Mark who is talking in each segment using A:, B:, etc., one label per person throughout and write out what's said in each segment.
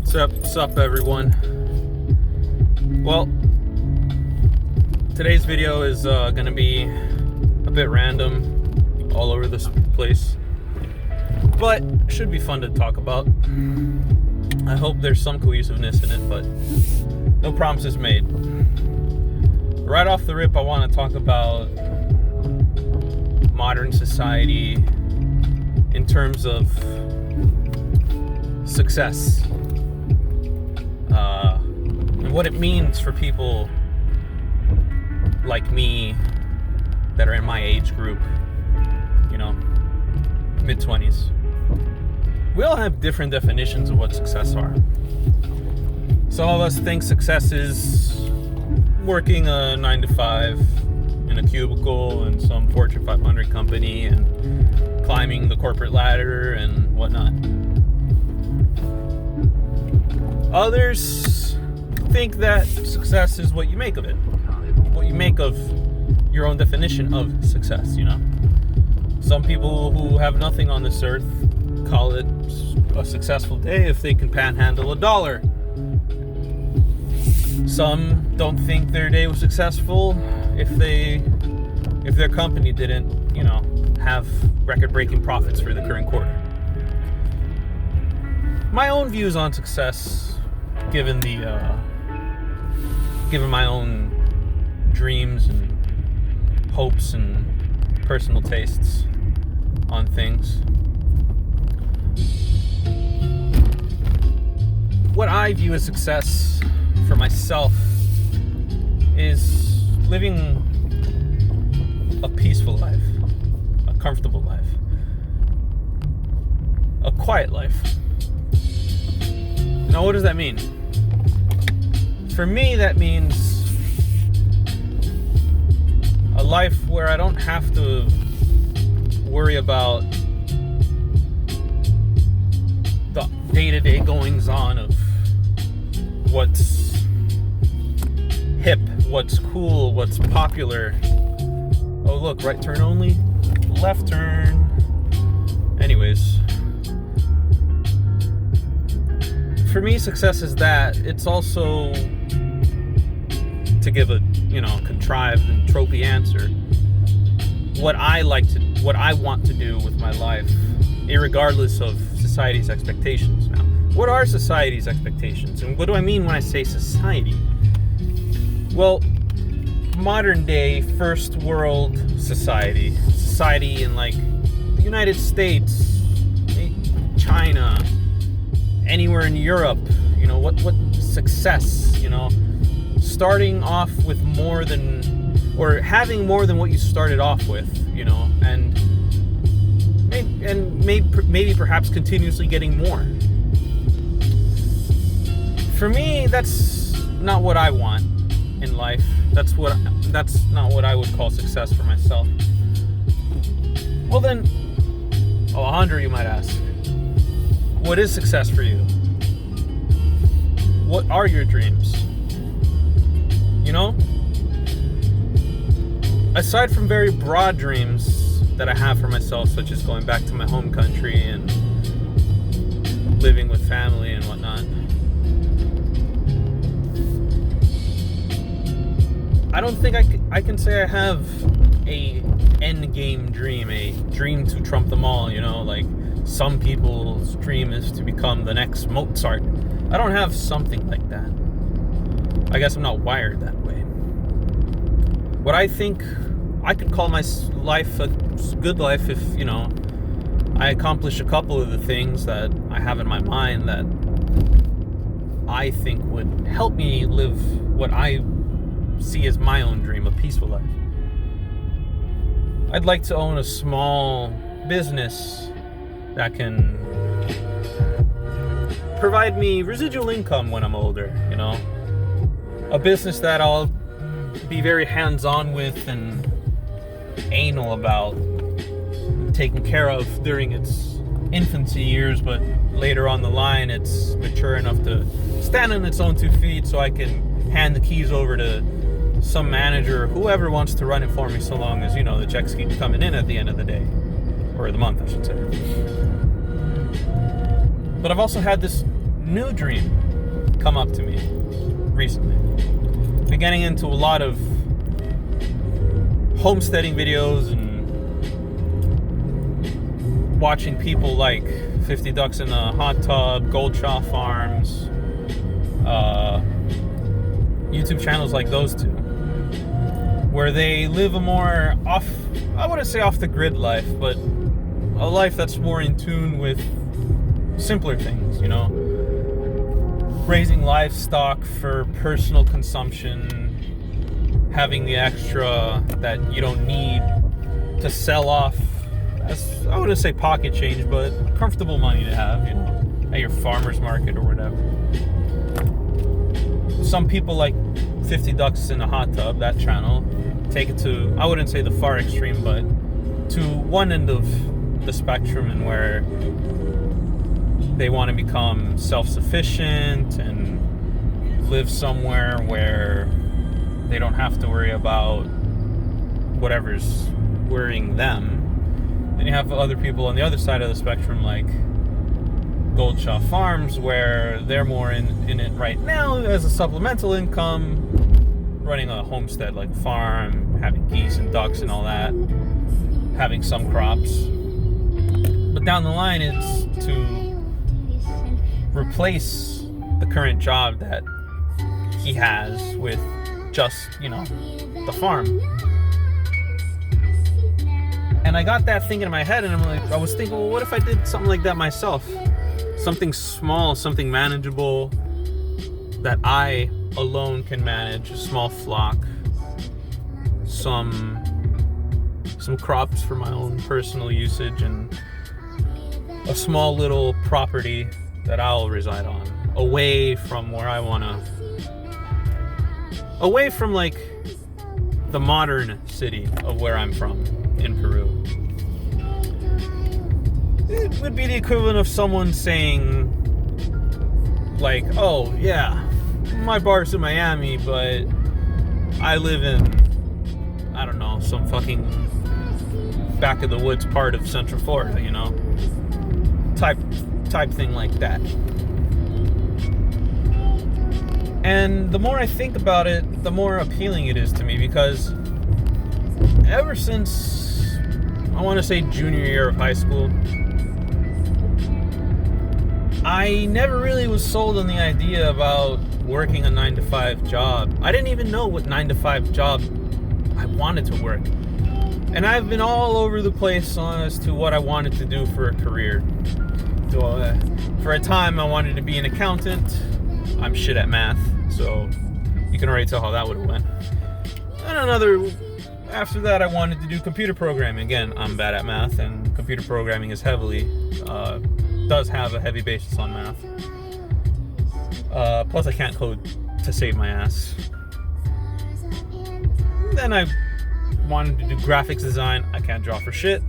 A: Sup everyone. Well, today's video is gonna be a bit random, all over this place, but should be fun to talk about. I hope there's some cohesiveness in it, but no promises made. Right off the rip, I want to talk about modern society in terms of success. And what it means for people like me that are in my age group, mid-20s. We all have different definitions of what success are. Some of us think success is working a 9-to-5 in a cubicle in some Fortune 500 company and climbing the corporate ladder and whatnot. Others think that success is what you make of it, what you make of your own definition of success, Some people who have nothing on this earth call it a successful day if they can panhandle $1. Some don't think their day was successful if their company didn't, have record-breaking profits for the current quarter. My own views on success, given my own dreams and hopes and personal tastes on things. What I view as success for myself is living a peaceful life, a comfortable life, a quiet life. Now, what does that mean? For me, that means a life where I don't have to worry about the day-to-day goings-on of what's hip, what's cool, what's popular. Oh, look, right turn only, left turn. Anyways, for me, success is that. It's also, to give a, contrived and tropey answer, what I want to do with my life, irregardless of society's expectations. Now, what are society's expectations? And what do I mean when I say society? Well, modern day first world society in like the United States, China, anywhere in Europe, what success, starting off with more than, or having more than what you started off with, and maybe perhaps continuously getting more. For me, that's not what I want in life. That's not what I would call success for myself. Well then, Alejandro, you might ask, what is success for you? What are your dreams? Aside from very broad dreams that I have for myself, such as going back to my home country and living with family and whatnot, I don't think I can say I have a end game dream, a dream to trump them all, like some people's dream is to become the next Mozart. I don't have something like that. I guess I'm not wired that way. What I think I could call my life a good life if, I accomplish a couple of the things that I have in my mind that I think would help me live what I see as my own dream, a peaceful life. I'd like to own a small business that can provide me residual income when I'm older, a business that I'll be very hands-on with and anal about, taken care of during its infancy years, but later on the line it's mature enough to stand on its own 2 feet, so I can hand the keys over to some manager or whoever wants to run it for me, so long as the checks keep coming in at the end of the day, or the month I should say. But I've also had this new dream come up to me recently. Been getting into a lot of homesteading videos and watching people like 50 Ducks in a Hot Tub, Gold Shaw Farms, YouTube channels like those two, where they live a more I wouldn't say off the grid life, but a life that's more in tune with simpler things, raising livestock for personal consumption, having the extra that you don't need to sell off as, I wouldn't say pocket change, but comfortable money to have, at your farmer's market or whatever. Some people like 50 Ducks in a Hot Tub, that channel, take it to, I wouldn't say the far extreme, but to one end of the spectrum, and where they want to become self-sufficient and live somewhere where they don't have to worry about whatever's worrying them. Then you have other people on the other side of the spectrum, like Gold Shaw Farms, where they're more in it right now as a supplemental income, running a homestead like a farm, having geese and ducks and all that, having some crops. But down the line, it's to replace the current job that he has with just, the farm. And I got that thing in my head, and I was thinking, well, what if I did something like that myself? Something small, something manageable that I alone can manage, a small flock, some crops for my own personal usage, and a small little property that I'll reside on, away from where I want to, away from like the modern city of where I'm from in Peru. It would be the equivalent of someone saying like, oh yeah, my bar's in Miami, but I live in, I don't know, some fucking back of the woods part of Central Florida, type thing like that. And the more I think about it, the more appealing it is to me, because ever since, I want to say junior year of high school, I never really was sold on the idea about working a 9-to-5 job. I didn't even know what 9-to-5 job I wanted to work. And I've been all over the place as to what I wanted to do for a career. So, for a time, I wanted to be an accountant. I'm shit at math, so you can already tell how that would have went. And after that, I wanted to do computer programming. Again, I'm bad at math, and computer programming is does have a heavy basis on math. Plus, I can't code to save my ass. Then I wanted to do graphics design. I can't draw for shit.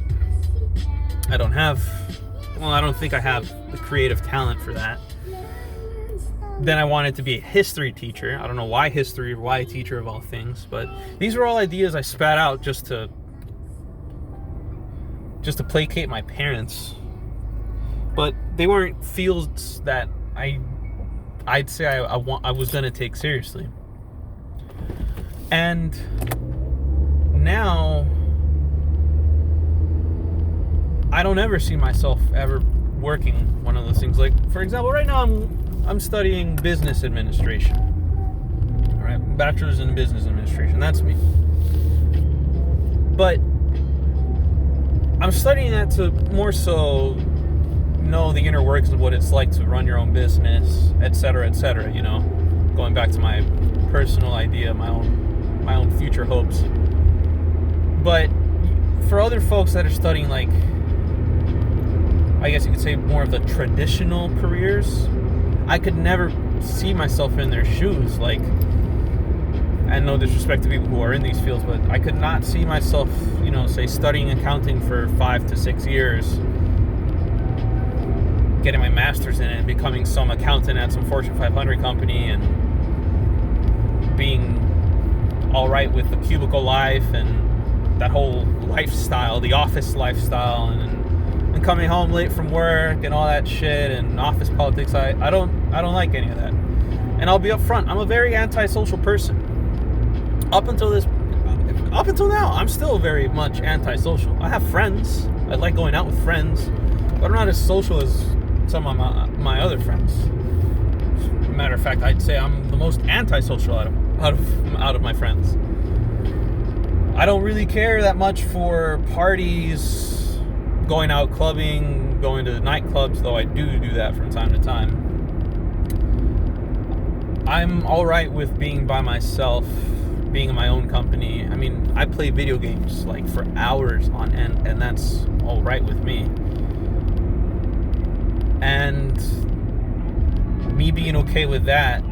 A: I don't think I have the creative talent for that. Then I wanted to be a history teacher. I don't know why history or why teacher of all things, but these were all ideas I spat out just to placate my parents. But they weren't fields that I'd say I was gonna take seriously. And now I don't ever see myself ever working one of those things. Like, for example, right now I'm studying business administration. All right, bachelor's in business administration. That's me. But I'm studying that to more so know the inner workings of what it's like to run your own business, etc., etc. Going back to my personal idea, my own future hopes. But for other folks that are studying, like, I guess you could say more of the traditional careers, I could never see myself in their shoes. Like, and no disrespect to people who are in these fields, but I could not see myself, say studying accounting for 5 to 6 years, getting my master's in it, and becoming some accountant at some Fortune 500 company, and being all right with the cubicle life and that whole lifestyle, the office lifestyle, and and coming home late from work and all that shit and office politics. I don't like any of that. And I'll be upfront. I'm a very antisocial person. Up until now, I'm still very much antisocial. I have friends. I like going out with friends, but I'm not as social as some of my other friends. Matter of fact, I'd say I'm the most antisocial out of my friends. I don't really care that much for parties, going out clubbing, going to nightclubs, though I do that from time to time. I'm alright with being by myself, being in my own company. I mean, I play video games like for hours on end, and that's alright with me. And me being okay with that,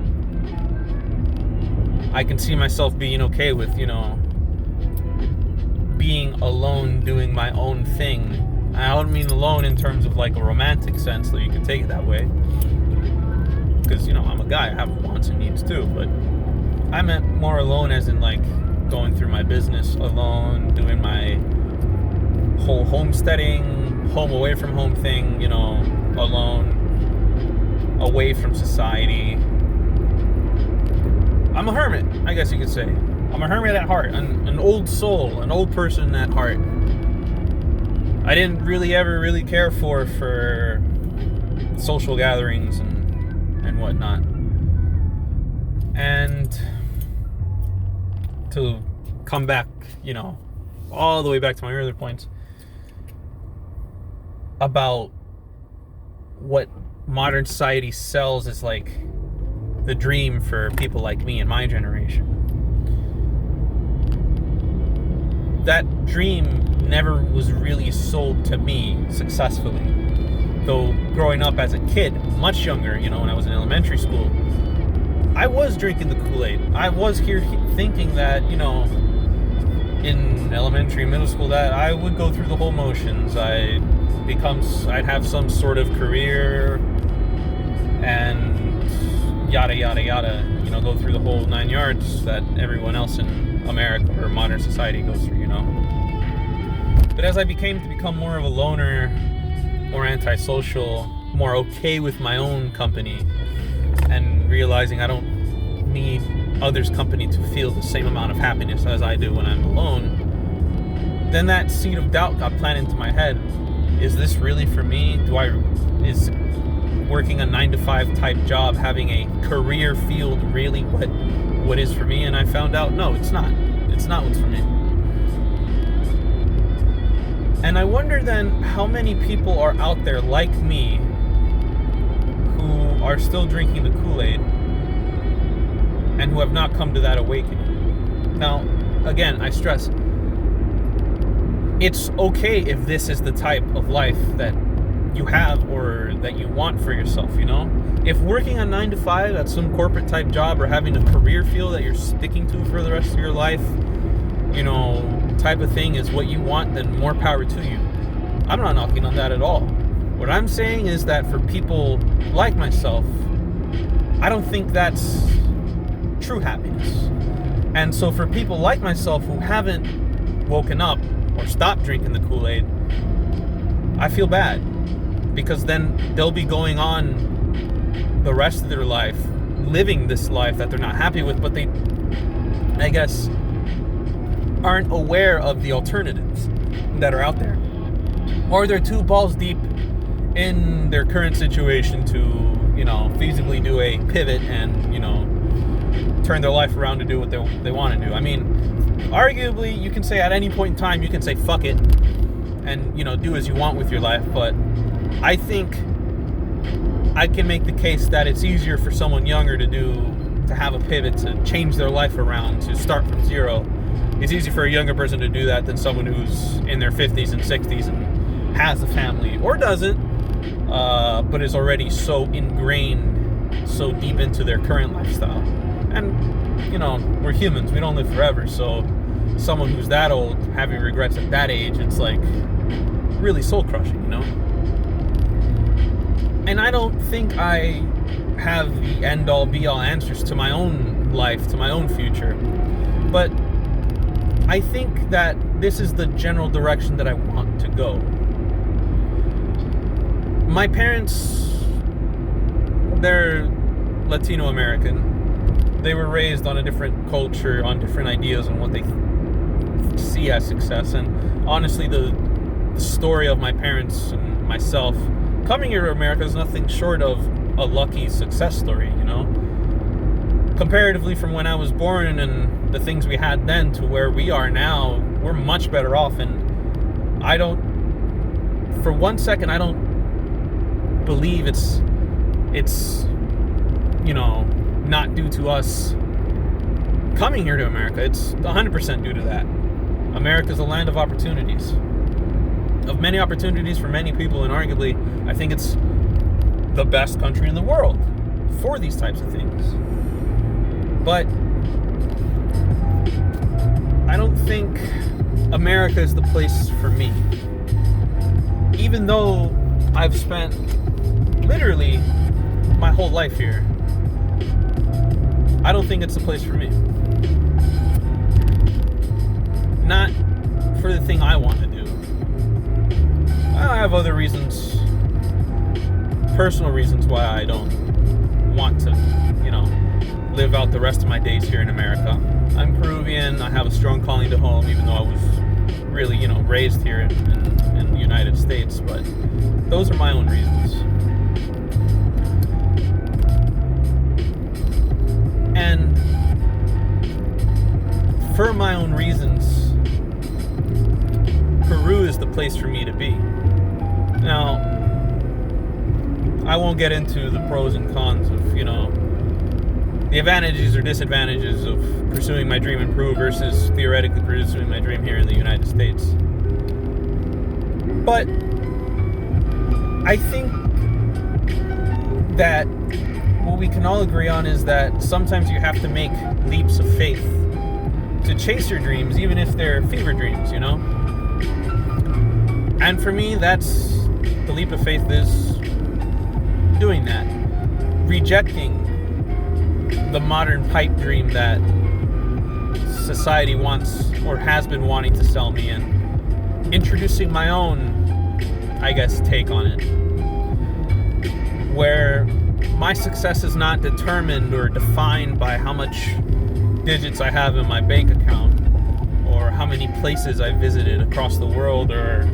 A: I can see myself being okay with, being alone doing my own thing. I don't mean alone in terms of like a romantic sense, though you can take it that way. Because, I'm a guy, I have wants and needs too, but I meant more alone as in like going through my business alone, doing my whole homesteading, home away from home thing, alone, away from society. I'm a hermit, I guess you could say. I'm a hermit at heart, an old soul, an old person at heart. I didn't ever really care for social gatherings and whatnot. And to come back, all the way back to my earlier points about what modern society sells as like the dream for people like me and my generation. That dream never was really sold to me successfully. Though growing up as a kid, much younger, when I was in elementary school, I was drinking the Kool-Aid. I was here thinking that, in elementary and middle school, that I would go through the whole motions. I'd have some sort of career and yada, yada, yada, go through the whole 9 yards that everyone else in America or modern society goes through, But as I become more of a loner, more antisocial, more okay with my own company, and realizing I don't need others' company to feel the same amount of happiness as I do when I'm alone, then that seed of doubt got planted into my head. Is this really for me? Is working a 9-to-5 type job, having a career field, really what is for me? And I found out, no, it's not. It's not what's for me. And I wonder then how many people are out there like me who are still drinking the Kool-Aid and who have not come to that awakening. Now, again, I stress, it's okay if this is the type of life that you have or that you want for yourself, If working a 9-to-5 at some corporate type job or having a career field that you're sticking to for the rest of your life, type of thing is what you want, then more power to you. I'm not knocking on that at all. What I'm saying is that for people like myself, I don't think that's true happiness. And so for people like myself who haven't woken up or stopped drinking the Kool-Aid, I feel bad, because then they'll be going on the rest of their life living this life that they're not happy with, but they, I guess, aren't aware of the alternatives that are out there, or they're too balls deep in their current situation to feasibly do a pivot and turn their life around to do what they want to do. I mean, arguably you can say at any point in time you can say fuck it and do as you want with your life, but I think I can make the case that it's easier for someone younger to have a pivot, to change their life around, to start from zero. It's easy for a younger person to do that than someone who's in their 50s and 60s and has a family, or doesn't, but is already so ingrained, so deep into their current lifestyle. And, we're humans, we don't live forever, so someone who's that old, having regrets at that age, it's like really soul-crushing, And I don't think I have the end-all, be-all answers to my own life, to my own future, but I think that this is the general direction that I want to go. My parents, they're Latino American. They were raised on a different culture, on different ideas on what they see as success. And honestly, the story of my parents and myself coming here to America is nothing short of a lucky success story, you know? Comparatively from when I was born and the things we had then to where we are now, we're much better off. And for 1 second, I don't believe it's not due to us coming here to America. It's 100% due to that. America's a land of opportunities, of many opportunities for many people, and arguably I think it's the best country in the world for these types of things. But I don't think America is the place for me. Even though I've spent literally my whole life here, I don't think it's the place for me. Not for the thing I want to do. I have other reasons, personal reasons why I don't want to, live out the rest of my days here in America. I'm Peruvian. I have a strong calling to home, even though I was really, raised here in the United States. But those are my own reasons. And for my own reasons, Peru is the place for me to be. Now, I won't get into the pros and cons of, the advantages or disadvantages of pursuing my dream in Peru versus theoretically pursuing my dream here in the United States. But I think that what we can all agree on is that sometimes you have to make leaps of faith to chase your dreams, even if they're fever dreams, And for me, the leap of faith is doing that. Rejecting the modern pipe dream that society wants or has been wanting to sell me, and introducing my own, take on it. Where my success is not determined or defined by how much digits I have in my bank account or how many places I visited across the world or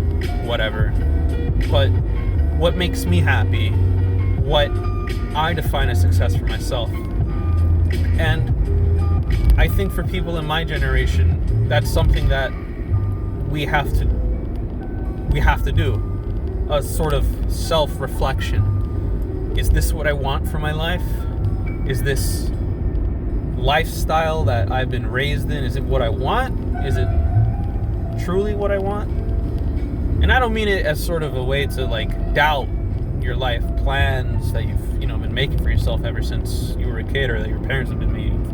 A: whatever, but what makes me happy, what I define as success for myself. And I think for people in my generation, that's something that we have to do, a sort of self-reflection. Is this what I want for my life? Is this lifestyle that I've been raised in, is it what I want? Is it truly what I want? And I don't mean it as sort of a way to doubt your life plans that you've been making for yourself ever since you were a kid, or that your parents have been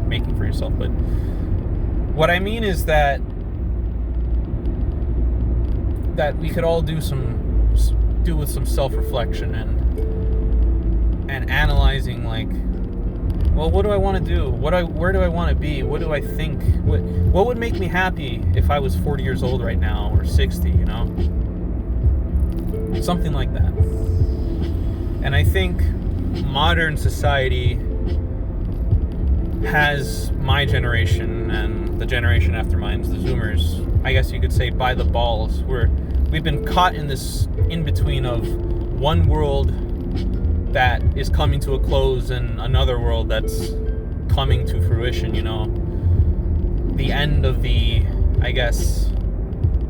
A: making for yourself. But what I mean is that we could all do with some self-reflection and analyzing, what do I want to do? Where do I want to be? What do I think? What would make me happy if I was 40 years old right now, or 60, Something like that. And I think modern society has my generation and the generation after mine, the Zoomers, I guess you could say, by the balls. We've been caught in this in-between of one world that is coming to a close and another world that's coming to fruition, The end of the,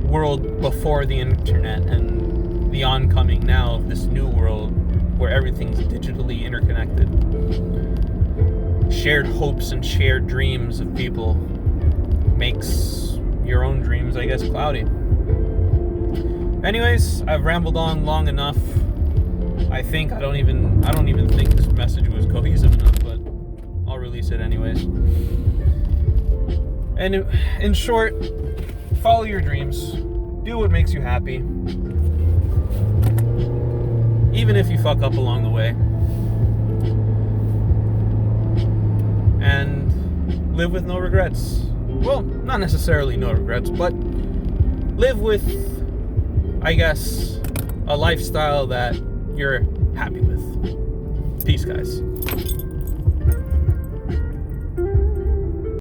A: world before the internet, and the oncoming now of this new world where everything's digitally interconnected. Shared hopes and shared dreams of people makes your own dreams, cloudy. Anyways, I've rambled on long enough. I don't even think this message was cohesive enough, but I'll release it anyways. And in short, follow your dreams. Do what makes you happy. Even if you fuck up along the way. And live with no regrets. Well, not necessarily no regrets, but live with, a lifestyle that you're happy with. Peace, guys.